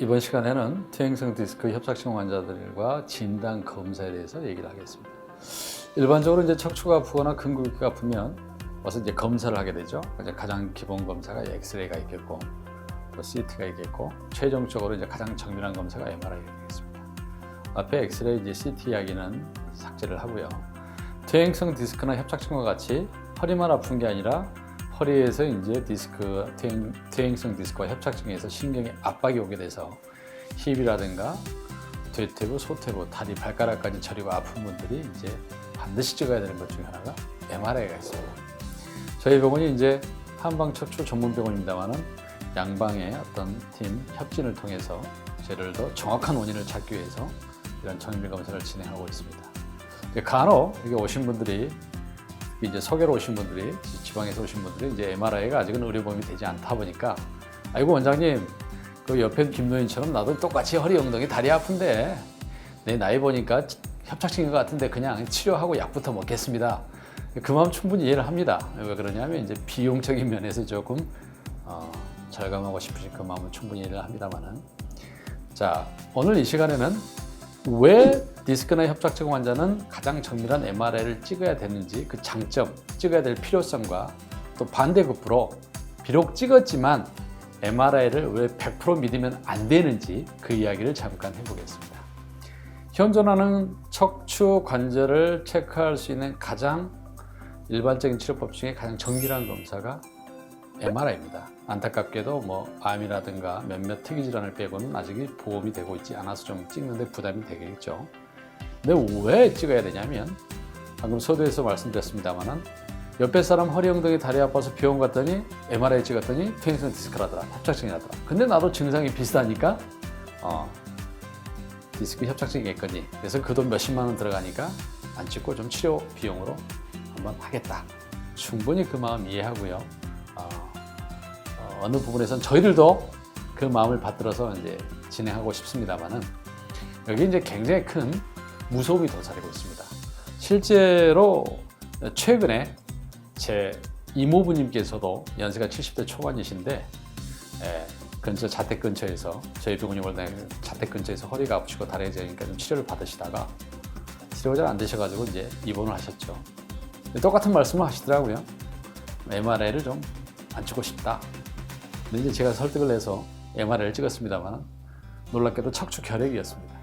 이번 시간에는 퇴행성 디스크 협착증 환자들과 진단 검사에 대해서 얘기를 하겠습니다. 일반적으로 이제 척추가 아프거나 근육이 아프면 와서 이제 검사를 하게 되죠. 이제 가장 기본 검사가 엑스레이가 있겠고, 또 CT가 있겠고, 최종적으로 이제 가장 정밀한 검사가 MRI가 되겠습니다. 앞에 엑스레이, 이제 CT 이야기는 삭제를 하고요. 퇴행성 디스크나 협착증과 같이 허리만 아픈 게 아니라 허리에서 이제 퇴행성 디스크와 협착증에서 신경의 압박이 오게 돼서 힙이라든가 대퇴부, 소퇴부, 다리, 발가락까지 저리고 아픈 분들이 이제 반드시 찍어야 되는 것 중에 하나가 MRI가 있습니다. 저희 병원이 이제 한방척추 전문병원입니다만은 양방의 어떤 팀 협진을 통해서 저를 더 정확한 원인을 찾기 위해서 이런 정밀 검사를 진행하고 있습니다. 간혹 여기 오신 분들이 이제 소개로 오신 분들이, 지방에서 오신 분들이 이제 MRI가 아직은 의료보험이 되지 않다 보니까, 아이고 원장님, 그 옆에 김노인처럼 나도 똑같이 허리, 엉덩이, 다리 아픈데 내 나이 보니까 협착증인 것 같은데 그냥 치료하고 약부터 먹겠습니다. 그 마음 충분히 이해를 합니다. 왜 그러냐면 이제 비용적인 면에서 조금 절감하고 싶으신 그 마음은 충분히 이해를 합니다만은, 자, 오늘 이 시간에는 왜 디스크나 협착증 환자는 가장 정밀한 MRI를 찍어야 되는지, 그 장점, 찍어야 될 필요성과 또 반대급부로 비록 찍었지만 MRI를 왜 100% 믿으면 안 되는지 그 이야기를 잠깐 해보겠습니다. 현존하는 척추 관절을 체크할 수 있는 가장 일반적인 치료법 중에 가장 정밀한 검사가 MRI입니다. 안타깝게도 암이라든가 몇몇 특이 질환을 빼고는 아직 보험이 되고 있지 않아서 좀 찍는데 부담이 되겠죠. 근데 왜 찍어야 되냐면, 방금 서두에서 말씀드렸습니다만은 옆에 사람 허리, 엉덩이, 다리 아파서 병원 갔더니 MRI 찍었더니 퇴행성 디스크라더라, 협착증이라더라. 근데 나도 증상이 비슷하니까 디스크 협착증이겠거니. 그래서 그 돈 몇십만 원 들어가니까 안 찍고 좀 치료 비용으로 한번 하겠다. 충분히 그 마음 이해하고요. 어느 부분에선 저희들도 그 마음을 받들어서 이제 진행하고 싶습니다만은, 여기 이제 굉장히 큰 무서움이 도사리고 있습니다. 실제로 최근에 제 이모부님께서도 연세가 70대 초반이신데, 근처 자택 근처에서, 저희 병원이 원래 자택 근처에서 허리가 아프시고 다리가 저리니까 좀 치료를 받으시다가 치료가 잘 안 되셔가지고 이제 입원을 하셨죠. 똑같은 말씀을 하시더라고요. MRI를 좀 안 찍고 싶다. 근데 이제 제가 설득을 해서 MRI를 찍었습니다만 놀랍게도 척추 결핵이었습니다.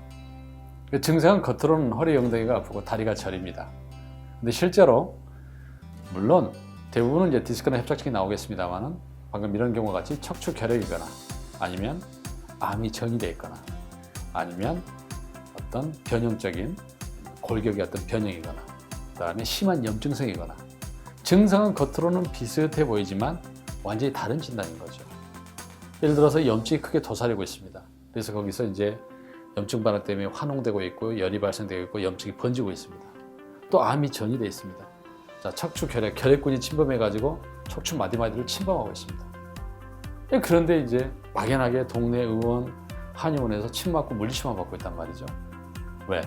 증상은 겉으로는 허리, 엉덩이가 아프고 다리가 저립니다. 근데 실제로 물론 대부분은 이제 디스크나 협착증이 나오겠습니다만, 방금 이런 경우와 같이 척추 결핵이거나 아니면 암이 전이되어 있거나 아니면 어떤 변형적인 골격의 어떤 변형이거나 그 다음에 심한 염증성이거나, 증상은 겉으로는 비슷해 보이지만 완전히 다른 진단인 거죠. 예를 들어서 염증이 크게 도사리고 있습니다. 그래서 거기서 이제 염증 반응 때문에 환홍되고 있고 열이 발생되고 있고 염증이 번지고 있습니다. 또 암이 전이되어 있습니다. 자, 척추 결핵군이 침범해가지고 척추 마디마디를 침범하고 있습니다. 그런데 이제 막연하게 동네 의원, 한의원에서 침 맞고 물리치만 받고 있단 말이죠. 왜?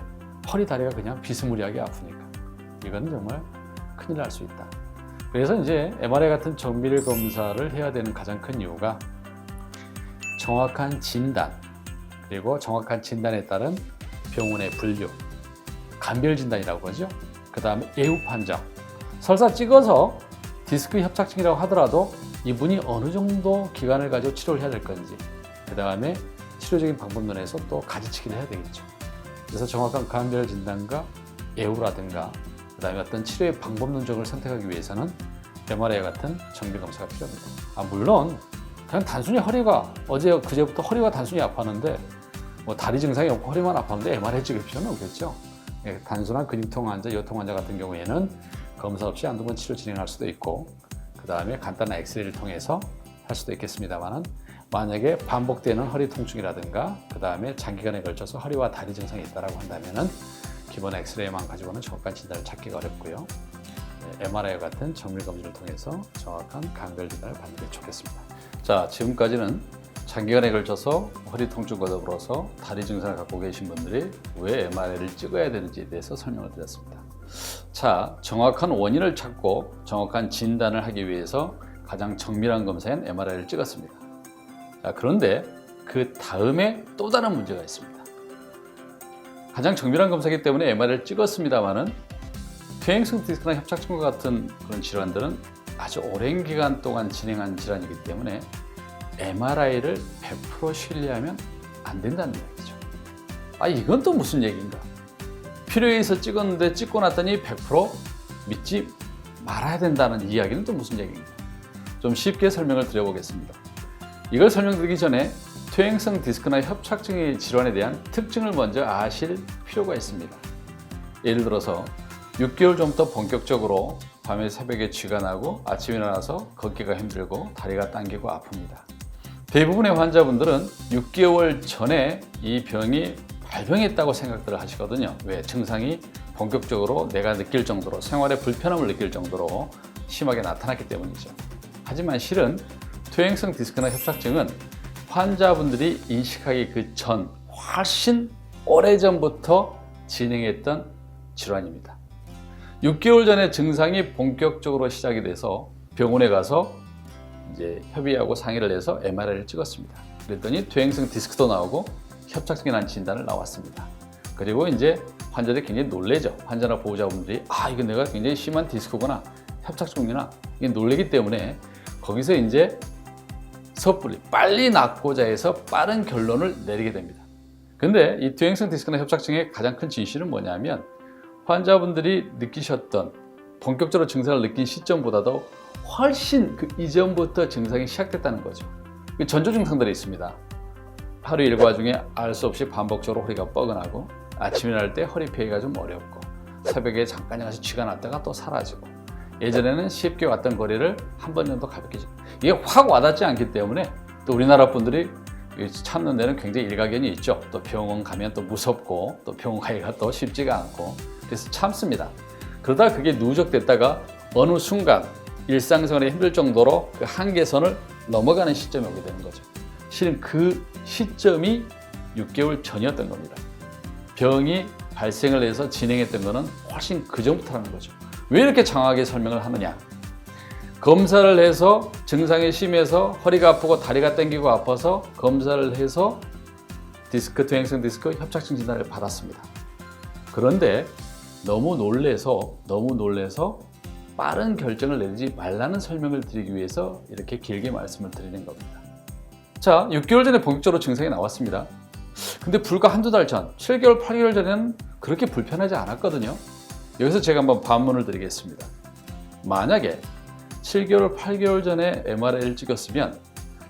허리, 다리가 그냥 비스무리하게 아프니까. 이건 정말 큰일 날 수 있다. 그래서 이제 MRI 같은 정밀 검사를 해야 되는 가장 큰 이유가 정확한 진단, 그리고 정확한 진단에 따른 병원의 분류, 감별 진단이라고 그러죠. 그 다음에 예후 판정. 설사 찍어서 디스크 협착증이라고 하더라도 이분이 어느 정도 기간을 가지고 치료를 해야 될 건지, 그 다음에 치료적인 방법론에서 또 가지치기를 해야 되겠죠. 그래서 정확한 감별 진단과 예후라든가 그 다음에 어떤 치료의 방법론적을 선택하기 위해서는 MRI 같은 정밀 검사가 필요합니다. 물론 그냥 단순히 허리가, 그제부터 허리가 단순히 아팠는데 다리 증상이 없고 허리만 아팠는데 MRI 찍을 필요는 없겠죠. 단순한 근육통 환자, 요통 환자 같은 경우에는 검사 없이 한두 번 치료 진행할 수도 있고, 그 다음에 간단한 엑스레이를 통해서 할 수도 있겠습니다만, 만약에 반복되는 허리 통증이라든가 그 다음에 장기간에 걸쳐서 허리와 다리 증상이 있다고 한다면은 기본 엑스레이만 가지고는 정확한 진단을 찾기가 어렵고요. MRI 같은 정밀 검진을 통해서 정확한 감별 진단을 받는 게 좋겠습니다. 자, 지금까지는 장기간에 걸쳐서 허리 통증과 더불어서 다리 증상을 갖고 계신 분들이 왜 MRI를 찍어야 되는지에 대해서 설명을 드렸습니다. 자, 정확한 원인을 찾고 정확한 진단을 하기 위해서 가장 정밀한 검사인 MRI를 찍었습니다. 자, 그런데 그 다음에 또 다른 문제가 있습니다. 가장 정밀한 검사이기 때문에 MRI를 찍었습니다만은 퇴행성 디스크나 협착증과 같은 그런 질환들은 아주 오랜 기간 동안 진행한 질환이기 때문에 MRI를 100% 신뢰하면 안 된다는 얘기죠. 이건 또 무슨 얘기인가? 필요해서 찍었는데 찍고 났더니 100% 믿지 말아야 된다는 이야기는 또 무슨 얘기인가? 좀 쉽게 설명을 드려보겠습니다. 이걸 설명드리기 전에 퇴행성 디스크나 협착증의 질환에 대한 특징을 먼저 아실 필요가 있습니다. 예를 들어서 6개월 전부터 본격적으로 밤에 새벽에 쥐가 나고 아침에 일어나서 걷기가 힘들고 다리가 당기고 아픕니다. 대부분의 환자분들은 6개월 전에 이 병이 발병했다고 생각들을 하시거든요. 왜? 증상이 본격적으로 내가 느낄 정도로 생활에 불편함을 느낄 정도로 심하게 나타났기 때문이죠. 하지만 실은 퇴행성 디스크나 협착증은 환자분들이 인식하기 그 전 훨씬 오래전부터 진행했던 질환입니다. 6개월 전에 증상이 본격적으로 시작이 돼서 병원에 가서 이제 협의하고 상의를 해서 MRI를 찍었습니다. 그랬더니 퇴행성 디스크도 나오고 협착증이라는 진단을 나왔습니다. 그리고 이제 환자들이 굉장히 놀래죠. 환자나 보호자분들이 이거 내가 굉장히 심한 디스크구나, 협착증이나 이게 놀래기 때문에 거기서 이제 섣불리 빨리 낫고자 해서 빠른 결론을 내리게 됩니다. 근데 이 퇴행성 디스크나 협착증의 가장 큰 진실은 뭐냐면 환자분들이 느끼셨던 본격적으로 증상을 느낀 시점보다도 훨씬 그 이전부터 증상이 시작됐다는 거죠. 전조 증상들이 있습니다. 하루 일과 중에 알 수 없이 반복적으로 허리가 뻐근하고 아침에 일어날 때 허리 펴기가 좀 어렵고 새벽에 잠깐 가서 쥐가 났다가 또 사라지고 예전에는 쉽게 왔던 거리를 한 번 정도 가볍게 이게 확 와닿지 않기 때문에 또 우리나라 분들이 참는 데는 굉장히 일가견이 있죠. 또 병원 가면 또 무섭고 또 병원 가기가 또 쉽지가 않고 그래서 참습니다. 그러다 그게 누적됐다가 어느 순간 일상생활에 힘들 정도로 그 한계선을 넘어가는 시점이 오게 되는 거죠. 실은 그 시점이 6개월 전이었던 겁니다. 병이 발생을 해서 진행했던 것은 훨씬 그 전부터라는 거죠. 왜 이렇게 장황하게 설명을 하느냐? 검사를 해서 증상이 심해서 허리가 아프고 다리가 당기고 아파서 검사를 해서 디스크, 퇴행성 디스크 협착증 진단을 받았습니다. 그런데 너무 놀래서 빠른 결정을 내리지 말라는 설명을 드리기 위해서 이렇게 길게 말씀을 드리는 겁니다. 자, 6개월 전에 본격적으로 증상이 나왔습니다. 근데 불과 한두 달 전, 7개월, 8개월 전에는 그렇게 불편하지 않았거든요. 여기서 제가 한번 반문을 드리겠습니다. 만약에 7개월, 8개월 전에 MRI를 찍었으면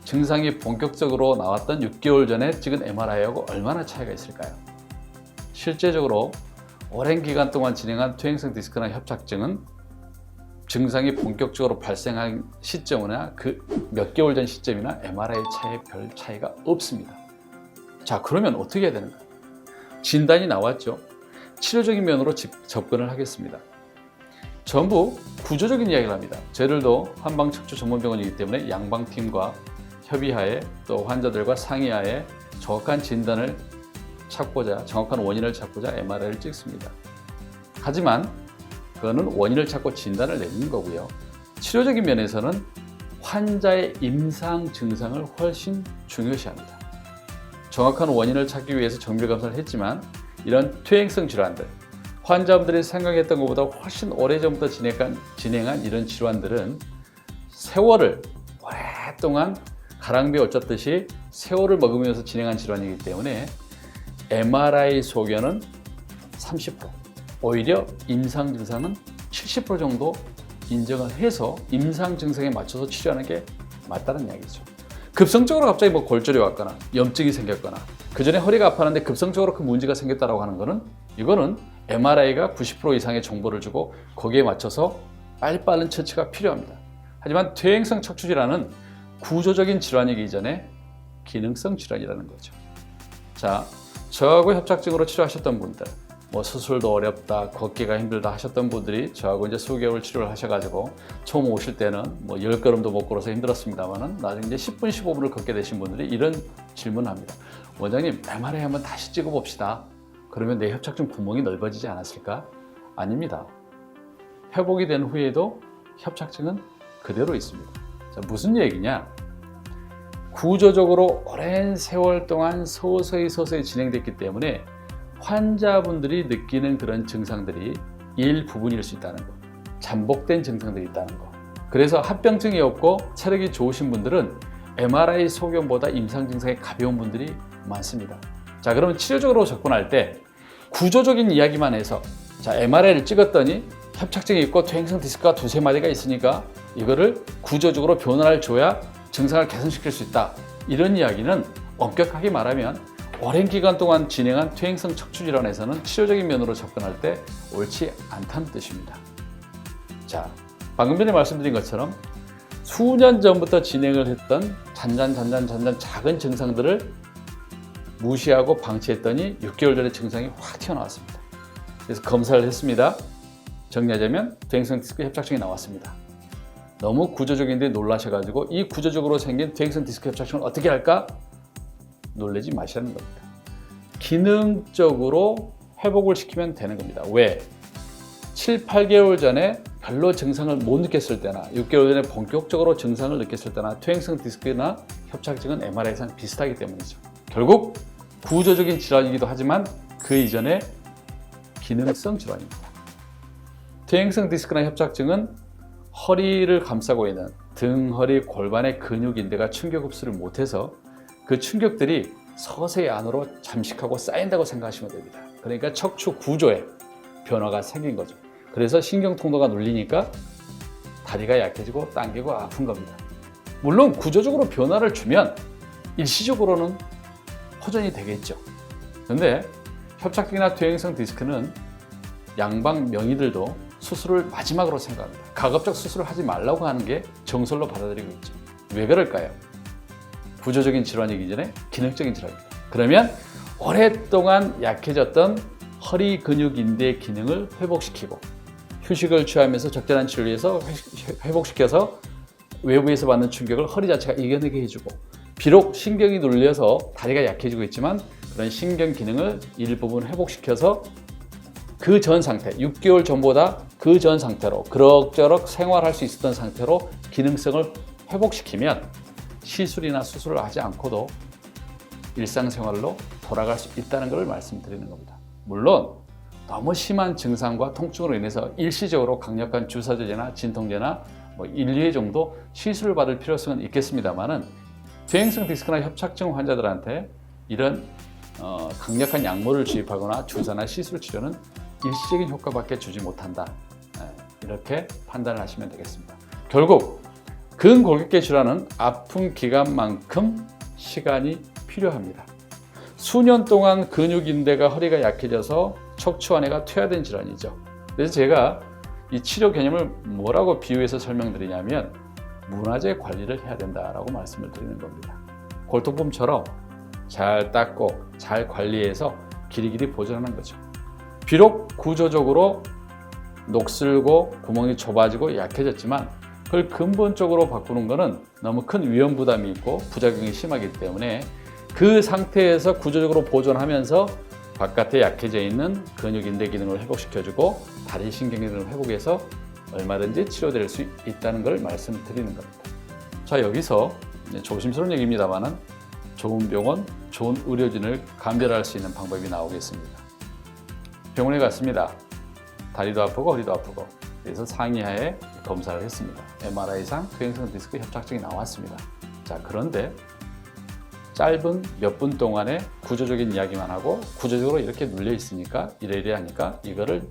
증상이 본격적으로 나왔던 6개월 전에 찍은 MRI하고 얼마나 차이가 있을까요? 실제적으로 오랜 기간 동안 진행한 퇴행성 디스크나 협착증은 증상이 본격적으로 발생한 시점이나 그 몇 개월 전 시점이나 MRI 차이에 별 차이가 없습니다. 자, 그러면 어떻게 해야 되는가? 진단이 나왔죠. 치료적인 면으로 접근을 하겠습니다. 전부 구조적인 이야기를 합니다. 저희들도 한방척추 전문병원이기 때문에 양방팀과 협의하에 또 환자들과 상의하에 정확한 진단을 찾고자, 정확한 원인을 찾고자 MRI를 찍습니다. 하지만 그거는 원인을 찾고 진단을 내리는 거고요. 치료적인 면에서는 환자의 임상 증상을 훨씬 중요시합니다. 정확한 원인을 찾기 위해서 정밀 검사를 했지만 이런 퇴행성 질환들, 환자분들이 생각했던 것보다 훨씬 오래전부터 진행한 이런 질환들은 세월을 오랫동안 가랑비에 얹었듯이 세월을 먹으면서 진행한 질환이기 때문에 MRI 소견은 30%, 오히려 임상 증상은 70% 정도 인정을 해서 임상 증상에 맞춰서 치료하는 게 맞다는 이야기죠. 급성적으로 갑자기 골절이 왔거나 염증이 생겼거나 그 전에 허리가 아팠는데 급성적으로 그 문제가 생겼다고 하는 거는 이거는 MRI가 90% 이상의 정보를 주고 거기에 맞춰서 빨리빠른 처치가 필요합니다. 하지만 퇴행성 척추 질환은 구조적인 질환이기 이전에 기능성 질환이라는 거죠. 자, 저하고 협착증으로 치료하셨던 분들, 수술도 어렵다, 걷기가 힘들다 하셨던 분들이 저하고 이제 수개월 치료를 하셔가지고 처음 오실 때는 10걸음도 못 걸어서 힘들었습니다만은 나중에 이제 10분, 15분을 걷게 되신 분들이 이런 질문을 합니다. 원장님, MRI 한번 다시 찍어봅시다. 그러면 내 협착증 구멍이 넓어지지 않았을까? 아닙니다. 회복이 된 후에도 협착증은 그대로 있습니다. 자, 무슨 얘기냐? 구조적으로 오랜 세월 동안 서서히 진행됐기 때문에 환자분들이 느끼는 그런 증상들이 일부분일 수 있다는 것, 잠복된 증상들이 있다는 것. 그래서 합병증이 없고 체력이 좋으신 분들은 MRI 소견보다 임상 증상이 가벼운 분들이 많습니다. 자, 그러면 치료적으로 접근할 때 구조적인 이야기만 해서 자, MRI를 찍었더니 협착증이 있고 퇴행성 디스크가 두세 마디가 있으니까 이거를 구조적으로 변화를 줘야 증상을 개선시킬 수 있다. 이런 이야기는 엄격하게 말하면 오랜 기간 동안 진행한 퇴행성 척추 질환에서는 치료적인 면으로 접근할 때 옳지 않다는 뜻입니다. 자, 방금 전에 말씀드린 것처럼 수년 전부터 진행을 했던 잔잔 작은 증상들을 무시하고 방치했더니 6개월 전에 증상이 확 튀어나왔습니다. 그래서 검사를 했습니다. 정리하자면 퇴행성 디스크 협착증이 나왔습니다. 너무 구조적인데 놀라셔가지고 이 구조적으로 생긴 퇴행성 디스크 협착증을 어떻게 할까? 놀라지 마시라는 겁니다. 기능적으로 회복을 시키면 되는 겁니다. 왜? 7, 8개월 전에 별로 증상을 못 느꼈을 때나 6개월 전에 본격적으로 증상을 느꼈을 때나 퇴행성 디스크나 협착증은 MRI상 비슷하기 때문이죠. 결국 구조적인 질환이기도 하지만 그 이전에 기능성 질환입니다. 퇴행성 디스크나 협착증은 허리를 감싸고 있는 등, 허리, 골반의 근육인대가 충격 흡수를 못해서 그 충격들이 서서히 안으로 잠식하고 쌓인다고 생각하시면 됩니다. 그러니까 척추 구조에 변화가 생긴 거죠. 그래서 신경통로가 눌리니까 다리가 약해지고 당기고 아픈 겁니다. 물론 구조적으로 변화를 주면 일시적으로는 호전이 되겠죠. 그런데 협착증이나 퇴행성 디스크는 양방 명의들도 수술을 마지막으로 생각합니다. 가급적 수술을 하지 말라고 하는 게 정설로 받아들이고 있죠. 왜 그럴까요? 구조적인 질환이기 전에 기능적인 질환입니다. 그러면 오랫동안 약해졌던 허리 근육 인대 기능을 회복시키고 휴식을 취하면서 적절한 치료를 해서 회복시켜서 외부에서 받는 충격을 허리 자체가 이겨내게 해주고 비록 신경이 눌려서 다리가 약해지고 있지만 그런 신경 기능을 일부분 회복시켜서 그 전 상태, 6개월 전보다 그 전 상태로 그럭저럭 생활할 수 있었던 상태로 기능성을 회복시키면 시술이나 수술을 하지 않고도 일상생활로 돌아갈 수 있다는 것을 말씀드리는 겁니다. 물론 너무 심한 증상과 통증으로 인해서 일시적으로 강력한 주사제나 진통제나 1, 2회 정도 시술을 받을 필요성은 있겠습니다만은 퇴행성 디스크나 협착증 환자들한테 이런 강력한 약물을 주입하거나 주사나 시술 치료는 일시적인 효과밖에 주지 못한다. 이렇게 판단을 하시면 되겠습니다. 결국 근골격계 질환은 아픈 기간만큼 시간이 필요합니다. 수년 동안 근육인대가 허리가 약해져서 척추 안에가 퇴화된 질환이죠. 그래서 제가 이 치료 개념을 뭐라고 비유해서 설명드리냐면 문화재 관리를 해야 된다라고 말씀을 드리는 겁니다. 골동품처럼 잘 닦고 잘 관리해서 길이길이 보존하는 거죠. 비록 구조적으로 녹슬고 구멍이 좁아지고 약해졌지만 그걸 근본적으로 바꾸는 것은 너무 큰 위험 부담이 있고 부작용이 심하기 때문에 그 상태에서 구조적으로 보존하면서 바깥에 약해져 있는 근육 인대 기능을 회복시켜주고 다리 신경 기능을 회복해서 얼마든지 치료될 수 있다는 걸 말씀드리는 겁니다. 자, 여기서 조심스러운 얘기입니다만은 좋은 병원, 좋은 의료진을 감별할 수 있는 방법이 나오겠습니다. 병원에 갔습니다. 다리도 아프고 허리도 아프고 그래서 상의하에 검사를 했습니다. MRI상 퇴행성 디스크 협착증이 나왔습니다. 자, 그런데 짧은 몇 분 동안에 구조적인 이야기만 하고 구조적으로 이렇게 눌려 있으니까 이래 하니까 이거를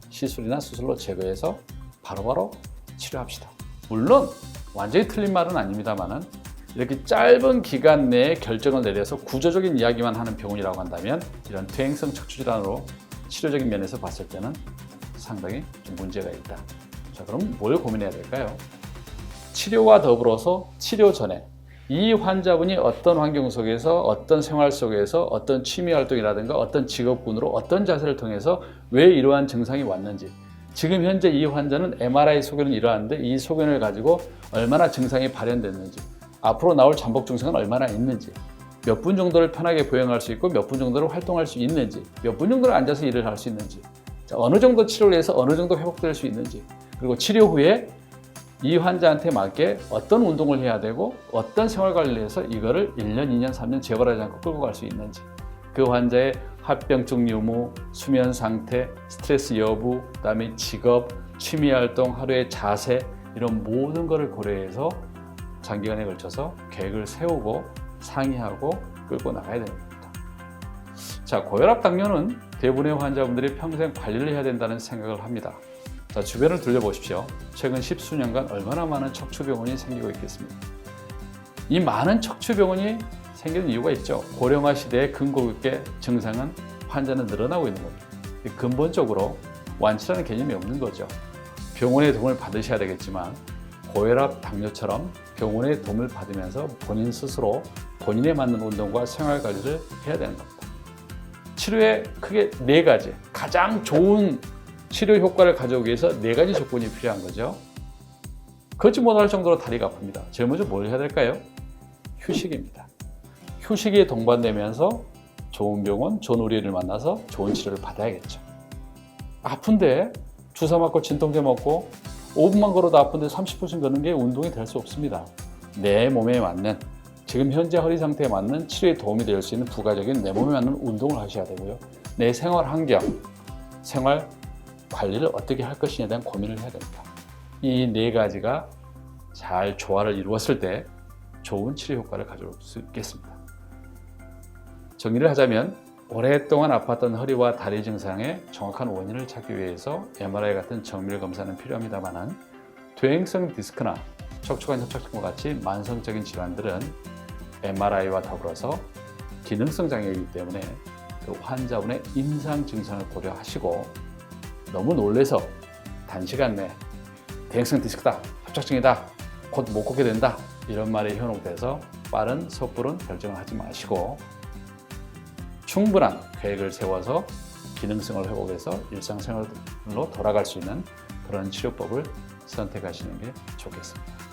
시술이나 수술로 제거해서 바로바로 치료합시다. 물론 완전히 틀린 말은 아닙니다만은 이렇게 짧은 기간 내에 결정을 내려서 구조적인 이야기만 하는 병원이라고 한다면 이런 퇴행성 척추 질환으로 치료적인 면에서 봤을 때는 상당히 좀 문제가 있다. 자, 그럼 뭘 고민해야 될까요? 치료와 더불어서 치료 전에 이 환자분이 어떤 환경 속에서 어떤 생활 속에서 어떤 취미 활동이라든가 어떤 직업군으로 어떤 자세를 통해서 왜 이러한 증상이 왔는지 지금 현재 이 환자는 MRI 소견은 이러한데 이 소견을 가지고 얼마나 증상이 발현됐는지 앞으로 나올 잠복 증상은 얼마나 있는지 몇 분 정도를 편하게 보행할 수 있고 몇 분 정도를 활동할 수 있는지 몇 분 정도를 앉아서 일을 할 수 있는지 자, 어느 정도 치료를 해서 어느 정도 회복될 수 있는지 그리고 치료 후에 이 환자한테 맞게 어떤 운동을 해야 되고 어떤 생활관리를 해서 이거를 1년, 2년, 3년 재발하지 않고 끌고 갈 수 있는지, 그 환자의 합병증 유무, 수면 상태, 스트레스 여부, 그다음에 직업, 취미활동, 하루의 자세, 이런 모든 것을 고려해서 장기간에 걸쳐서 계획을 세우고 상의하고 끌고 나가야 되는 겁니다. 자, 고혈압 당뇨는 대부분의 환자분들이 평생 관리를 해야 된다는 생각을 합니다. 자, 주변을 둘러보십시오. 최근 10수년간 얼마나 많은 척추병원이 생기고 있겠습니까? 이 많은 척추병원이 생기는 이유가 있죠. 고령화 시대의 근골격계 증상은 환자는 늘어나고 있는 겁니다. 근본적으로 완치라는 개념이 없는 거죠. 병원의 도움을 받으셔야 되겠지만 고혈압, 당뇨처럼 병원의 도움을 받으면서 본인 스스로 본인에 맞는 운동과 생활관리를 해야 되는 겁니다. 치료에 크게 4가지, 가장 좋은 치료 효과를 가져오기 위해서 4가지 조건이 필요한 거죠. 걷지 못할 정도로 다리가 아픕니다. 제일 먼저 뭘 해야 될까요? 휴식입니다. 휴식에 동반되면서 좋은 병원, 좋은 의료인을 만나서 좋은 치료를 받아야겠죠. 아픈데 주사 맞고 진통제 먹고 5분만 걸어도 아픈데 30분씩 걷는 게 운동이 될 수 없습니다. 내 몸에 맞는, 지금 현재 허리 상태에 맞는 치료에 도움이 될 수 있는 부가적인 내 몸에 맞는 운동을 하셔야 되고요. 내 생활 환경, 생활 관리를 어떻게 할 것이냐에 대한 고민을 해야 됩니다. 이 4가지가 잘 조화를 이루었을 때 좋은 치료 효과를 가져올 수 있겠습니다. 정리를 하자면 오랫동안 아팠던 허리와 다리 증상의 정확한 원인을 찾기 위해서 MRI 같은 정밀 검사는 필요합니다만 퇴행성 디스크나 척추관 협착증과 같이 만성적인 질환들은 MRI와 더불어서 기능성 장애이기 때문에 그 환자분의 임상 증상을 고려하시고 너무 놀래서 단시간 내에 퇴행성 디스크다, 협착증이다, 곧 못 걷게 된다, 이런 말에 현혹돼서 빠른 섣부른 결정을 하지 마시고 충분한 계획을 세워서 기능성을 회복해서 일상생활로 돌아갈 수 있는 그런 치료법을 선택하시는 게 좋겠습니다.